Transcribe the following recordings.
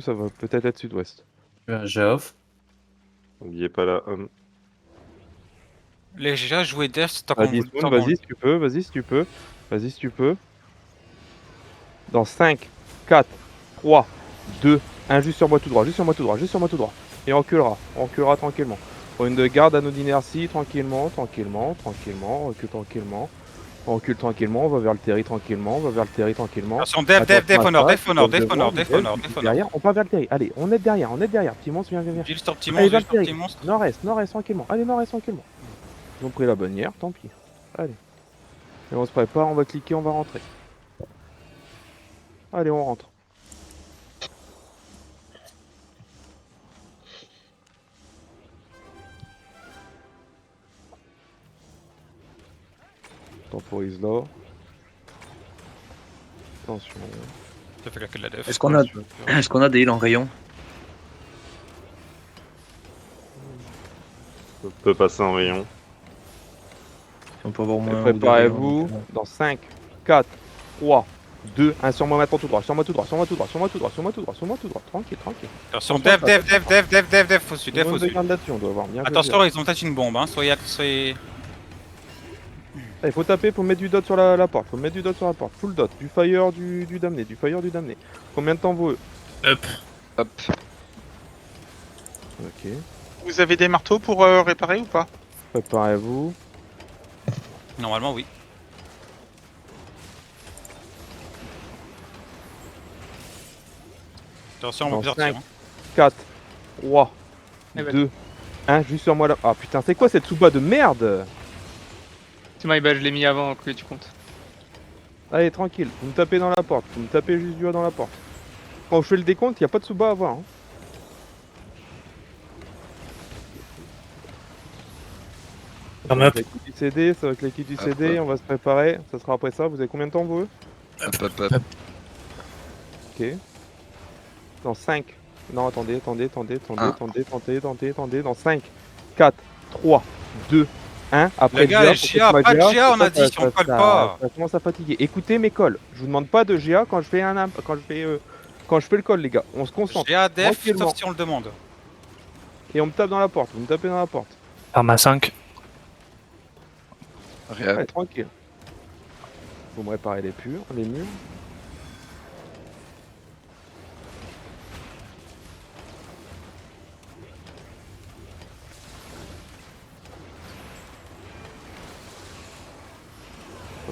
Ça va peut-être être sud-ouest. J'ai off. N'oubliez pas la Les GA jouer Def tant qu'on Vas-y, vous le temps. vas-y si tu peux, vas-y si tu peux. Vas-y si tu peux. Dans 5, 4, 3, 2, 1, juste sur moi tout droit, juste sur moi tout droit, juste sur moi tout droit. Et on reculera tranquillement. Pour une de garde à nos d'inertie, tranquillement, tranquillement, tranquillement, on recule tranquillement. On recule tranquillement, on va vers le terri tranquillement, on va vers le terri tranquillement. Attention, Def au nord, Def au nord, Def au nord, Def au nord, Def au nord. Derrière, on part vers le terri. Allez, on est derrière, Petit monstre, viens. Juste sur petit Allez, monstre, vers juste le sur terri. petit monstre. Nord-est, tranquillement. Allez, nord-est, tranquillement. Ils ont pris la bonnière, tant pis. Allez. Et on se prépare, on va cliquer, on va rentrer. Allez, on rentre. Temporise là. Attention. Ça fait la queue de la Def. Est-ce qu'on a des heals en rayon? On peut passer en rayon. On peut avoir au moins. Préparez-vous. Dans 5, 4, 3, 2, 1 sur moi maintenant tout droit. Sur moi tout droit. Tranquille. Attention, Def, faut suivre, Def Bonne au sud. dégradation, on doit avoir bien. Attention, ils ont peut-être une bombe, hein. Soyez. Il faut taper, faut mettre du dot sur la porte. Full dot. Du fire du damné. Combien de temps vaut eux? Hop. Ok. Vous avez des marteaux pour réparer ou pas? Préparez-vous. Normalement, oui. Attention, on va plusieurs tirs. 4, 3, Eh ben. 2, 1, juste sur moi là. Ah putain, c'est quoi cette souba de merde? C'est my bad, je l'ai mis avant que tu comptes. Allez, tranquille, vous me tapez dans la porte, vous me tapez juste du haut dans la porte. Quand je fais le décompte, il n'y a pas de souba à avoir. Hein. Ça va avec l'équipe du CD, on va se préparer, ça sera après ça. Vous avez combien de temps vous? Hop. Ok. Dans 5. Non, attendez. Dans 5, 4, 3, 2, 1. Après Les gars, GA, pas de GA, on a dit, si on colle pas. Ça commence à fatiguer. Écoutez mes calls. Je vous demande pas de GA quand je fais quand je fais le call, les gars. On se concentre. GA, Def, tranquillement. sauf si on le demande. Et on me tape dans la porte. Vous me tapez dans la porte. Arma 5. Ouais, tranquille. Vous me réparez les murs.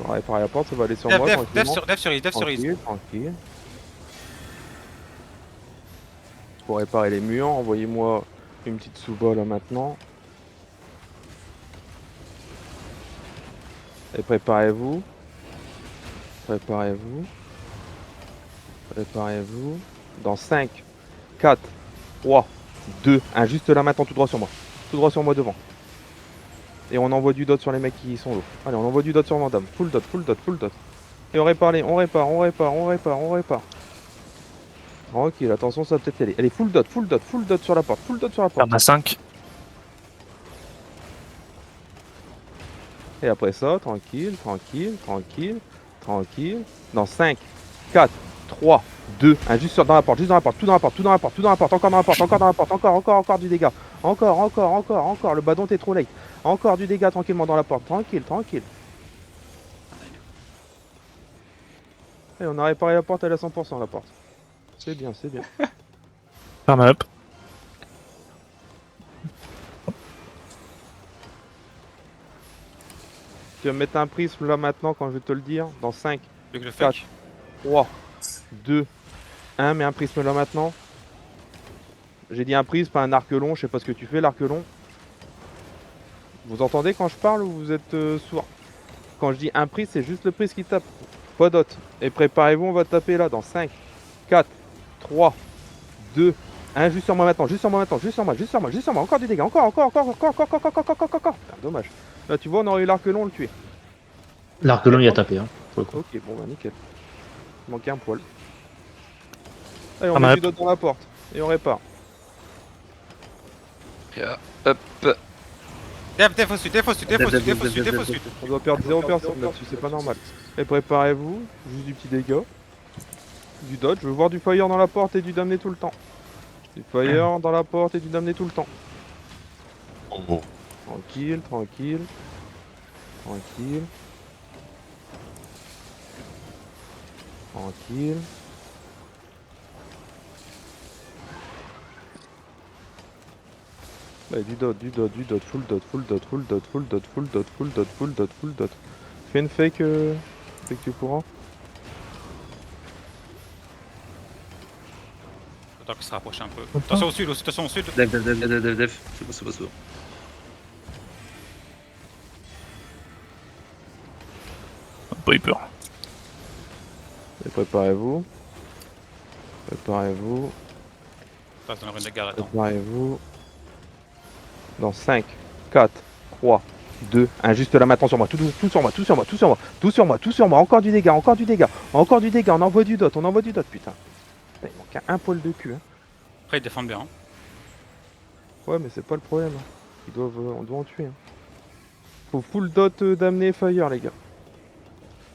On va réparer la porte, ça va aller sur moi. Def sur Is. Tranquille. Pour réparer les murs, envoyez-moi une petite sous-bas là maintenant. Et préparez-vous. Dans 5, 4, 3, 2, 1. Juste là maintenant, tout droit sur moi. Tout droit sur moi devant. Et on envoie du dot sur les mecs qui sont là. Allez, on envoie du dot sur Vandame. Full dot. Et on répare. Tranquille, attention, ça va peut-être y aller. Allez, full dot sur la porte. Arma 5. Et après ça, tranquille. Dans 5, 4, 3, 2, 1, juste dans la porte, tout dans la porte, encore du dégât. Encore, le badon t'es trop late. Encore du dégât tranquillement dans la porte, tranquille. Et on a réparé la porte, elle est à 100% la porte. C'est bien. Arma up. Tu vas me mettre un prisme là maintenant quand je vais te le dire. Dans 5, Tu veux que je le 4, fake 3, 2, 1, mets un prisme là maintenant. J'ai dit un prisme, pas un arc long, je sais pas ce que tu fais l'arc long. Vous entendez quand je parle ou vous êtes sourd? Quand je dis un prisme, c'est juste le prisme qui tape. Pas d'autre. Et préparez-vous, on va taper là dans 5, 4, 3, 2, 1, juste sur moi maintenant, juste sur moi, encore du dégât, encore. Putain, dommage. Là tu vois, on aurait eu l'arc long, le tuer. L'arc long il a tapé, hein, pour le coup. Ok, bon bah nickel. Il manquait un poil. Allez, on met du dot dans la porte. Et on répare. Hop. Def au sud. On doit perdre 0 personnes là-dessus, c'est pas normal. Et préparez-vous, juste du petit dégât. Du dodge, je veux voir du fire dans la porte et du damné tout le temps. Du fire dans la porte et du damné tout le temps. Oh. Tranquille, tranquille. Tranquille. Tranquille. Ouais, du dot, full dot, full dot, full dot, full dot, full dot, full dot, full dot, full dot. Fais une fake que tu pourras. Attends qu'il se rapproche un peu. Attention au sud, attention au sud. Dev. C'est bon. Pas eu peur. Et préparez-vous. Préparez-vous. Passe dans la rune de garde, attends. Préparez-vous. Dans 5, 4, 3, 2, 1. Juste là maintenant sur moi. Tout sur moi, tout sur moi, tout sur moi. Tout sur moi, tout sur moi. Encore du dégât, encore du dégât. Encore du dégât. On envoie du dot, putain. Il manque un poil de cul. Hein. Après, ils défendent bien. Hein. Ouais, mais c'est pas le problème. Hein. On doit en tuer. Hein. Faut full dot d'amener fire, les gars.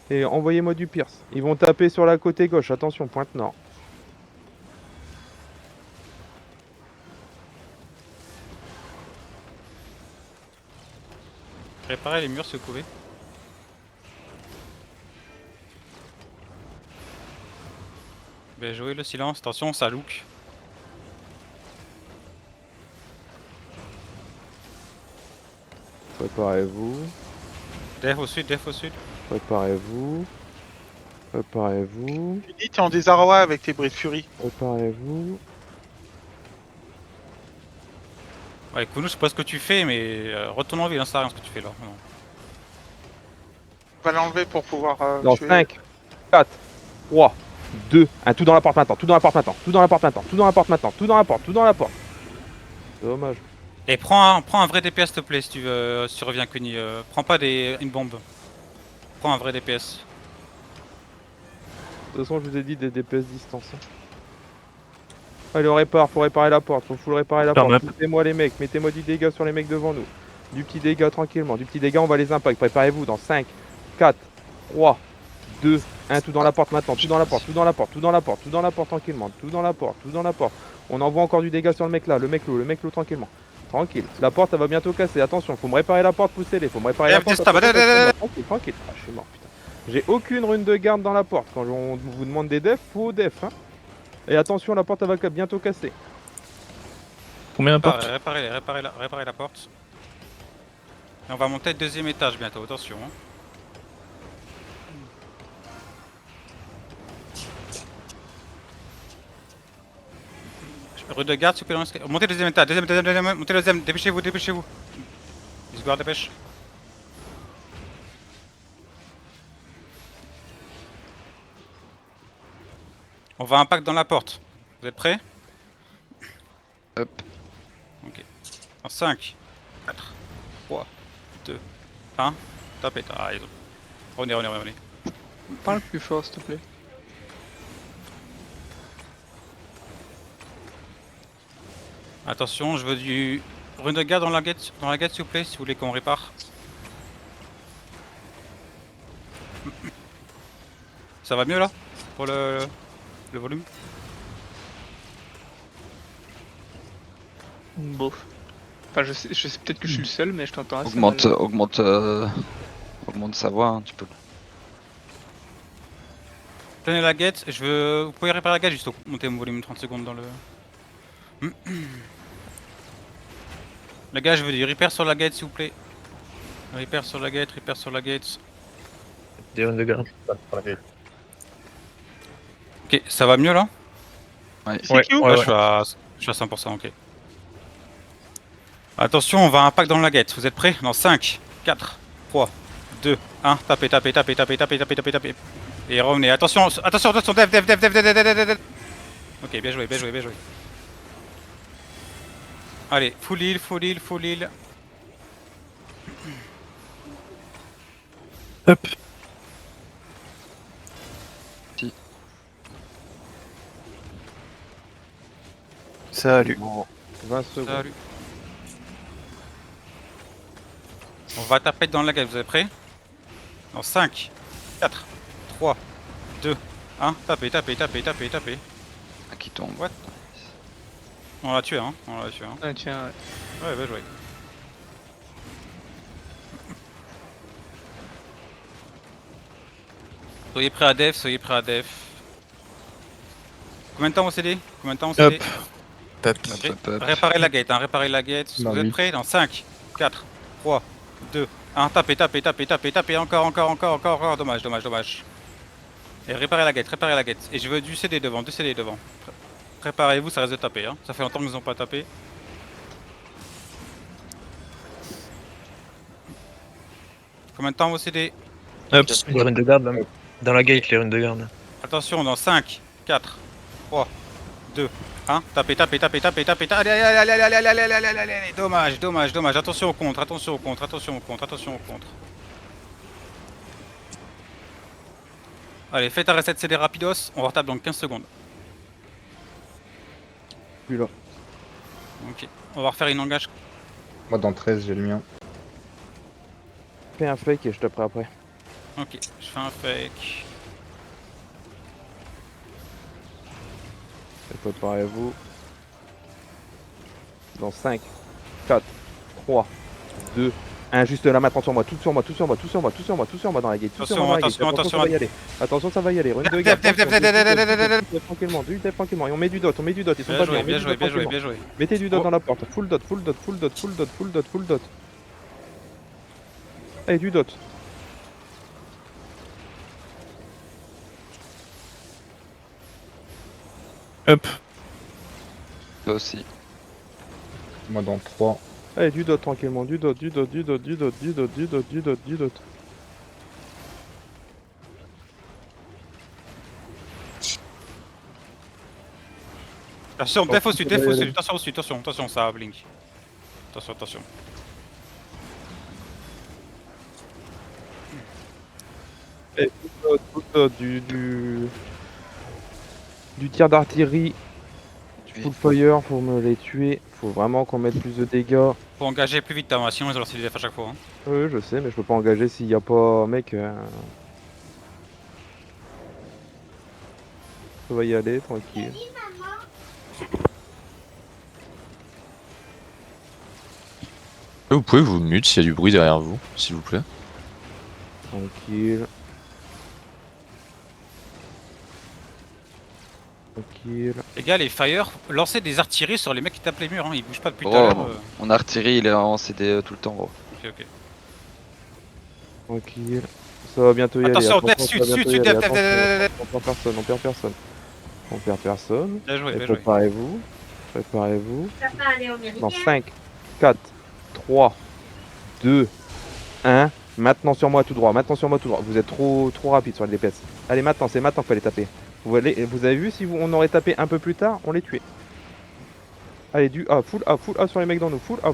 Et envoyez-moi du pierce. Ils vont taper sur la côté gauche. Attention, pointe nord. Réparez les murs si vous pouvez. Bien joué le silence, attention ça look. Préparez-vous. Def au sud, def au sud. Préparez-vous. Préparez-vous. Tu dis t'es en désarroi avec tes bris de furie. Préparez-vous. Ouais, Kuno, je sais pas ce que tu fais, mais retourne en ville, hein, ça sert à rien ce que tu fais là. Non. On va l'enlever pour pouvoir Dans tuer. 5, 4, 3, 2, 1. Tout dans la porte maintenant. Tout dans la porte maintenant. Tout dans la porte maintenant. Tout dans la porte maintenant. Tout dans la porte. Tout dans la porte. Dommage. Et prends un vrai DPS s'il te plaît si tu veux, si tu reviens Kuni. Prends pas une bombe. Prends un vrai DPS. De toute façon, je vous ai dit des DPS distance. Hein. Allez, on répare. Faut réparer la porte. Faut réparer la porte. Mettez-moi les mecs. Mettez-moi du dégât sur les mecs devant nous. Du petit dégât tranquillement. Du petit dégât, on va les impact. Préparez-vous dans 5, 4, 3, 2, 1. Tout dans la porte maintenant. Tout dans la porte. Tout dans la porte. Tout dans la porte. Tout dans la porte tranquillement. Tout dans la porte. Tout dans la porte. On envoie encore du dégât sur le mec là. Le mec low tranquillement. Tranquille. La porte, elle va bientôt casser. Attention, faut me réparer la porte. Poussez-les. Faut me réparer la porte. Tranquille, tranquille. Ah, je suis mort, putain. J'ai aucune rune de garde dans la porte. Quand on vous demande des defs, faut def. Hein. Et attention, la porte, elle va bientôt casser. Combien la porte? Réparez la porte. Et on va monter le deuxième étage bientôt, attention. Hein. Rue de garde, s'il vous plaît. Montez le deuxième étage, montez le deuxième, dépêchez-vous. Isguard, dépêche. On va impact dans la porte. Vous êtes prêts? Hop. Ok. En 5, 4, 3, 2, 1. Tapez. Ah, ils ont... Revenez. Parle plus fort, s'il te plaît. Attention, je veux du rune de garde dans la gate s'il vous plaît, si vous voulez qu'on répare. Ça va mieux là? Pour le volume? Bof. Enfin, je sais peut-être que je suis le seul, mais je t'entends assez Augmente, mal. augmente sa voix un petit peu. Tenez la gate, vous pouvez réparer la gate juste monter mon volume 30 secondes dans le... Les gars, je veux du repair sur la gate s'il vous plaît. Repair sur la gate. Des runes de garde. Ok, ça va mieux là? C'est qui ou Ouais, je suis à 100%, ok. Attention, on va impact dans la gate, vous êtes prêts? Dans 5, 4, 3, 2, 1, tapez. Et revenez, attention, dev. Ok, bien joué. Allez, full heal. Hop. Salut. Bon, 20 secondes. Salut. On va taper dans la gate, vous êtes prêts? Dans 5, 4, 3, 2, 1, tapez. Un qui tombe. What? On l'a tué, hein. Ah, tiens, ouais. Ouais, bien joué. Soyez prêts à def. Combien de temps au CD? Hop. Tap. Ok. Réparez la gate, Dans Vous êtes huit. prêts? Dans 5, 4, 3, 2, 1. Tapez. Encore. Dommage. Et réparez la gate. Et je veux du CD devant, Préparez-vous, ça reste de taper, hein. Ça fait longtemps qu'ils n'ont pas tapé. Combien de temps au CD? Hop. Les runes de garde, là. Dans la gate, les runes de garde. Attention, dans 5, 4, 3, 2, 1. Tapez. Allez. Dommage. Attention au contre. Allez, faites un reset CD rapidos. On retape dans 15 secondes. Plus là. Ok. On va refaire une engage. Moi dans 13 j'ai le mien. Fais un fake et je taperai après. Ok, je fais un fake. Et préparez-vous. Dans 5, 4, 3, 2, 1. Juste là maintenant sur moi. Tout sur moi dans la gate. Attention, ça va y aller. Attention, ça va y aller. Rune de garde. Tranquillement. Tranquillement. Et on met du dot. Ils sont pas bien. Bien joué. Mettez du dot dans la porte. Full dot. Allez, du dot. Hop. Toi aussi. Moi dans 3. Allez, du dot tranquillement. Du dot. Attention, def au sud. Attention, ça blink. Attention. Et tout dot, du tir d'artillerie. Du full fire, faut me les tuer. Faut vraiment qu'on mette plus de dégâts. Faut engager plus vite, hein, sinon ils ont lancé des def à chaque fois. Hein. Oui, je sais, mais je peux pas engager s'il y a pas. Mec. Ça va y aller, tranquille. Vous pouvez vous mute s'il y a du bruit derrière vous, s'il vous plaît. Tranquille. Les gars, les fire, lancez des artilleries sur les mecs qui tapent les murs, hein. Ils bougent pas depuis tout Oh, à l'heure. mon artillerie, il est en CD tout le temps, gros. Ok. Tranquille. Ça va bientôt y Attention, aller. def, sud, def. On perd personne. Bien joué. Préparez-vous. Dans 5, 4, 3, 2, 1. Maintenant sur moi tout droit. Vous êtes trop rapide sur les DPS. Allez, maintenant, c'est maintenant qu'il faut les taper. Vous avez vu, si on aurait tapé un peu plus tard, on les tuait. Allez, du A, full A sur les mecs dans nous. Full A.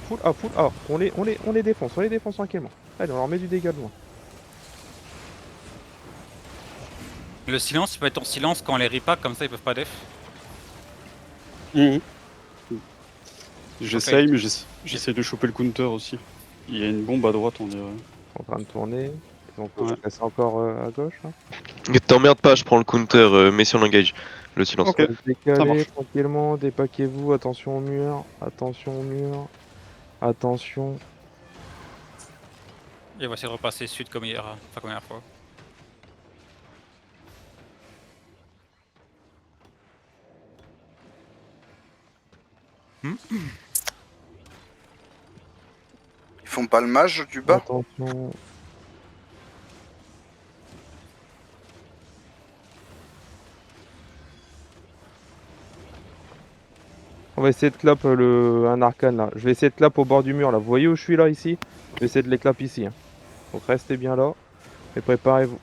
On les défonce tranquillement. Allez, on leur met du dégât de loin. Le silence, il peut être en silence quand on les repack, comme ça ils peuvent pas def. J'essaye, mais j'essaye de choper le counter aussi. Il y a une bombe à droite, on dirait. En train de tourner. Ils ont progressé encore à gauche. Hein. T'emmerdes pas, je prends le counter, mets sur l'engage. Le silence. Ok, ça marche. Tranquillement, dépaquez-vous, attention au mur. Attention. Et on va essayer de repasser sud comme hier, enfin comme la dernière fois. Ils font pas le mage du bas? Attention. On va essayer de clap un arcane là. Je vais essayer de clap au bord du mur là. Vous voyez où je suis là ici? Je vais essayer de les clap ici. Hein. Donc restez bien là. Et préparez-vous.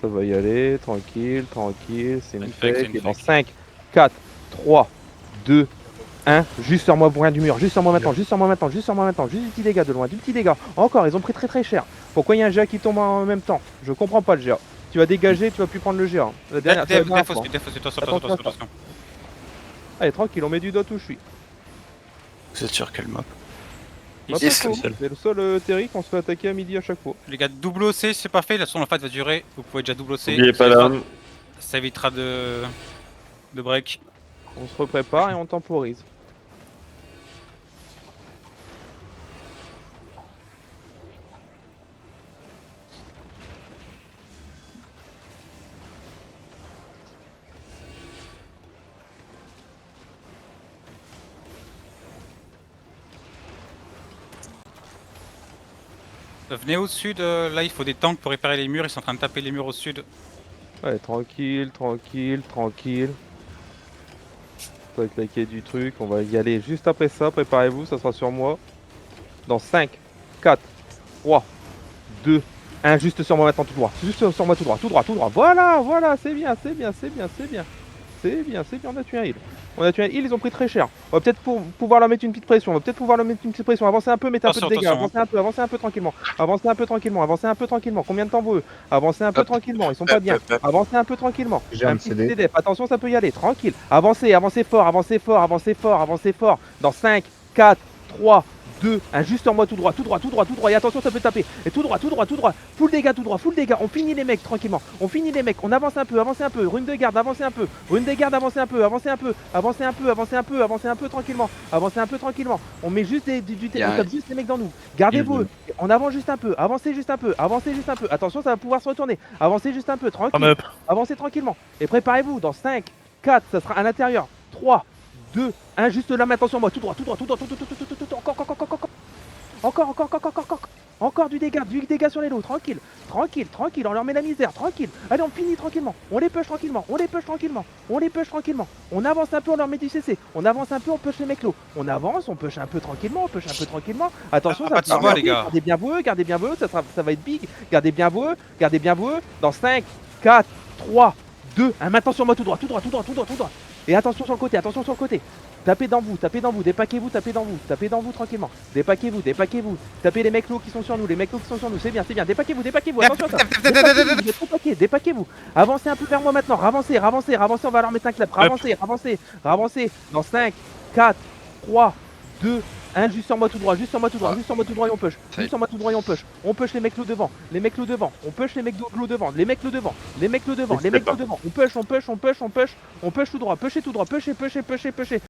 Ça va y aller. Tranquille. C'est une fake. Et dans 5, 4, 3, 2, 1. Juste sur moi pour rien du mur. Juste sur moi maintenant. Juste du petit dégât de loin. Encore, ils ont pris très cher. Pourquoi il y a un GA qui tombe en même temps? Je comprends pas le GA. Tu vas dégager, tu vas plus prendre le GA. La dernière, Def, fois. attention. Allez, tranquille, on met du dot où je suis. Vous êtes sur quelle map? Bah, Ici, pas faux. C'est le seul Terry qu'on se fait attaquer à midi à chaque fois. les gars, double OC, c'est pas fait. De toute façon, la fight va durer. Vous pouvez déjà double OC. N'oubliez pas Ça évitera- l'âme. Ça évitera de break. On se reprépare et on temporise. Venez au sud. Là, il faut des tanks pour réparer les murs. Ils sont en train de taper les murs au sud. Ouais, tranquille, tranquille, tranquille. Faut claquer du truc, on va y aller juste après ça, préparez-vous, ça sera sur moi. Dans 5, 4, 3, 2, 1, juste sur moi maintenant tout droit. Juste sur moi tout droit, tout droit, tout droit. Voilà, voilà, c'est bien, c'est bien, c'est bien, c'est bien. C'est bien, c'est bien, on a tué un heal. On a tué un heal, ils ont pris très cher. On va peut-être pouvoir leur mettre une petite pression, on va peut-être pouvoir leur mettre une petite pression. Avancez un peu, mettez un peu de dégâts, avancez un peu tranquillement. Avancez un peu tranquillement, avancez un peu tranquillement. Combien de temps vaut eux? Avancez un peu tranquillement, ils sont pas bien. Avancez un peu tranquillement. J'ai un petit CD. CDF, attention, ça peut y aller, tranquille. Avancez, avancez fort, avancez fort, avancez fort, avancez fort. Dans 5, 4, 3, 2, 1, juste sur moi tout droit, tout droit, tout droit, tout droit. Et attention, ça peut taper. Et tout droit, tout droit, tout droit. Full dégâts, tout droit, full dégâts. On finit les mecs tranquillement. On finit les mecs. On avance un peu, avancez un peu. Rune de garde, avancez un peu. Rune de garde, avancez un peu, avancez un peu. Avancez un peu, avancez un peu, avancez un peu tranquillement. Avancez un peu tranquillement. On met juste on tape juste les mecs dans nous. Gardez-vous. On avance juste un peu. Avancez juste un peu. Avancez juste un peu. Attention, ça va pouvoir se retourner. Avancez juste un peu, Arm tranquille. up. Avancez tranquillement. Et préparez-vous. Dans 5, 4, ça sera à l'intérieur. 3, 2, 1, juste là maintenant sur moi. Tout droit, tout droit, tout droit, tout droit, tout droit, tout droit. Encore du dégât sur les lots, tranquille, tranquille, tranquille, on leur met la misère, tranquille. Allez, on finit tranquillement, on les push tranquillement, on les push tranquillement, on les push tranquillement. On avance un peu, on leur met du CC, on avance un peu, on push les mecs lots. On avance, on push un peu tranquillement, on push un peu tranquillement. Attention, ça pas de combat, les gars. Gardez bien vos eux, ça va être big. Gardez bien vos eux. Dans 5, 4, 3, 2, 1, maintenant sur moi tout droit, tout droit, tout droit, tout droit, tout droit. Et attention sur le côté, attention sur le côté. Tapez dans vous, dépaquez-vous, tapez dans vous tranquillement. Dépaquez-vous. Tapez les mecs lots qui sont sur nous, c'est bien, dépaquez-vous, attention à ça. Dépaquez-vous. Avancez un peu vers moi maintenant, avancez, on va leur mettre un clap. Avancez. Dans 5, 4, 3, 2, 1, juste sur moi tout droit, et on push. On push les mecs lots devant. On push les mecs lots devant. On push tout droit. Pushez tout droit. Pushez.